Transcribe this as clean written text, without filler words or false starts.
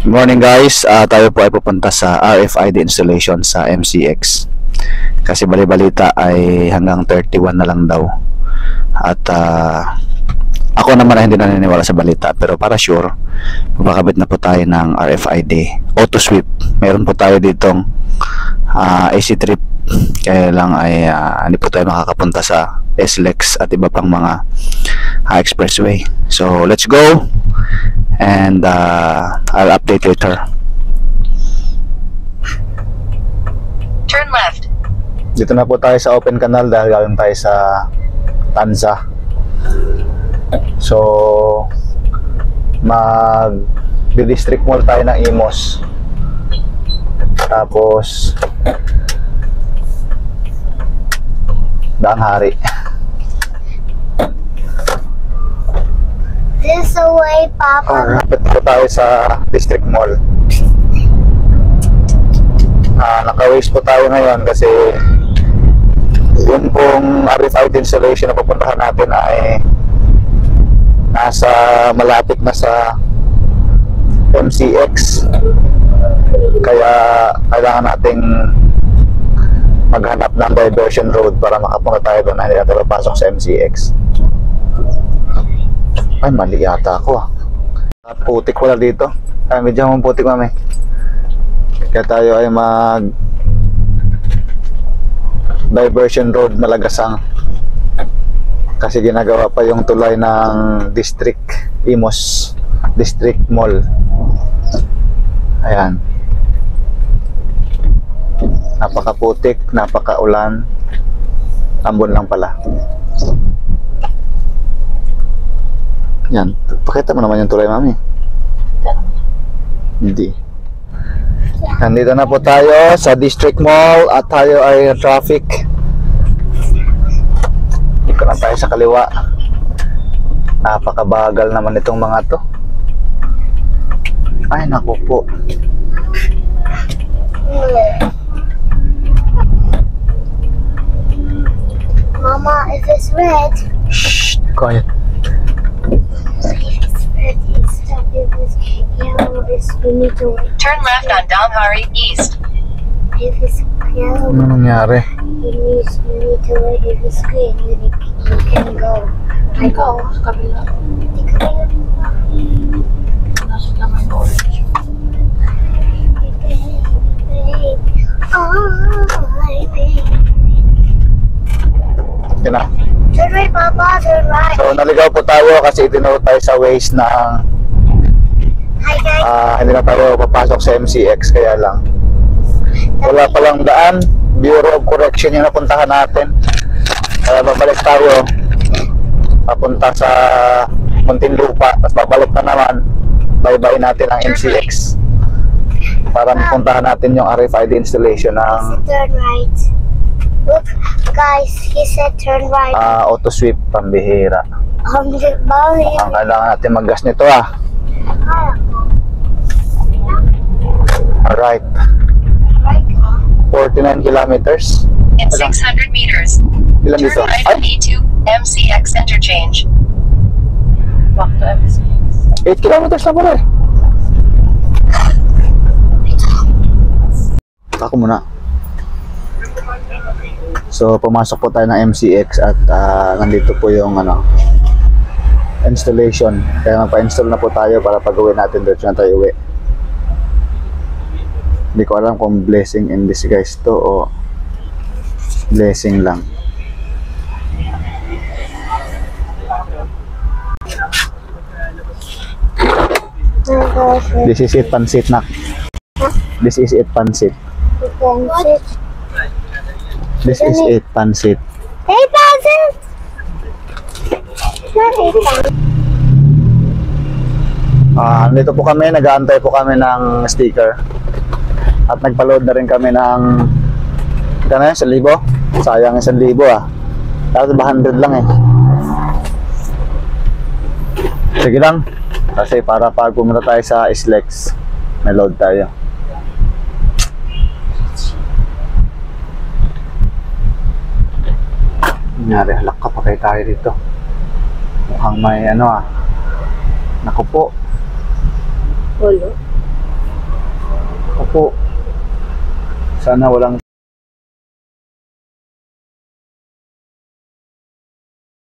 Morning guys, tayo po ay pupunta sa RFID installation sa MCX kasi bali-balita ay hanggang 31 na lang daw at ako naman ay hindi naniniwala sa balita, pero para sure magkakabit na po tayo ng RFID auto sweep. Meron po tayo ditong AC trip, kaya lang ay hindi po tayo makakapunta sa SLEX at iba pang mga expressway. So let's go and I'll update later. Turn left. Dito na po tayo sa open canal dahil galing tayo sa Tanza. So mag-district mall tayo ng Imos, tapos Daang Hari. This away, Papa. Rapid po tayo sa district mall. Naka-waste po tayo ngayon kasi yun pong RFID installation na pupuntahan natin ay nasa malapit na sa MCX, kaya kailangan nating maghanap ng diversion road para makapunta tayo doon na hindi natin papasok sa MCX. Ay, mali yata ako putik wala dito. Ay, medyo mong putik, mami. Kaya tayo ay mag diversion road Malagasang kasi ginagawa pa yung tulay ng district Imos district mall. Ayan, napakaputik, napakaulan, ambon lang pala. Yan, pakita mo naman yung tulay, mami. Hindi. Nandito na po tayo sa district mall at tayo ay traffic. Dito na tayo sa kaliwa. Napakabagal naman itong mga to. Ay, naku po. Mama, if it's red. Shh, quiet. If it's red, it's stop. If it's yellow, we need to wait. Turn left on Damhari East. If it's yellow, Ano nangyari? you need to wait. If it's green, you can go. I go. Sa kabila. Nasa naman orange. Yan na. Turn right, Papa. Turn right. So naligaw po tayo kasi itinuro tayo sa ways na Hi, guys. hindi na tayo papasok sa MCX, kaya lang wala palang daan. Bureau of Correction yung napuntahan natin, kaya babalik tayo papunta sa Muntinlupa, tapos babalik na naman, bye-bye natin ang MCX para mapuntahan natin yung RFID installation ng Turn right. Look, guys, he said turn right. auto sweep. Pambihira. Mommy. Ang kailangan natin mag-gas nito Alright, 49 kilometers. In 600 meters. Ilan Turn dito? right Ay, on E2 MCX interchange. Back to MCX. 8 kilometers na pala eh. Ako muna. So pumasok po tayo ng MCX at nandito po yung installation. Kaya magpa-install na po tayo para pag-uwi natin, diretso na tayo uwi. Hindi ko alam kung blessing in disguise to o blessing lang. This is it, pansit, nak. This is it, pansit. This is it, pansit. Hey, Pansy! Dito po kami, nag-aantay po kami ng sticker. At nagpa-load na rin kami ng kano yun, 1,000? Sayang 1,000 Tapos 100 lang eh. Sige lang, kasi para pag pumunta tayo sa SLEX, may load tayo. Nangyari, halak ka pa kayo tayo dito. Mukhang may Naku po. Walo. Opo. Sana walang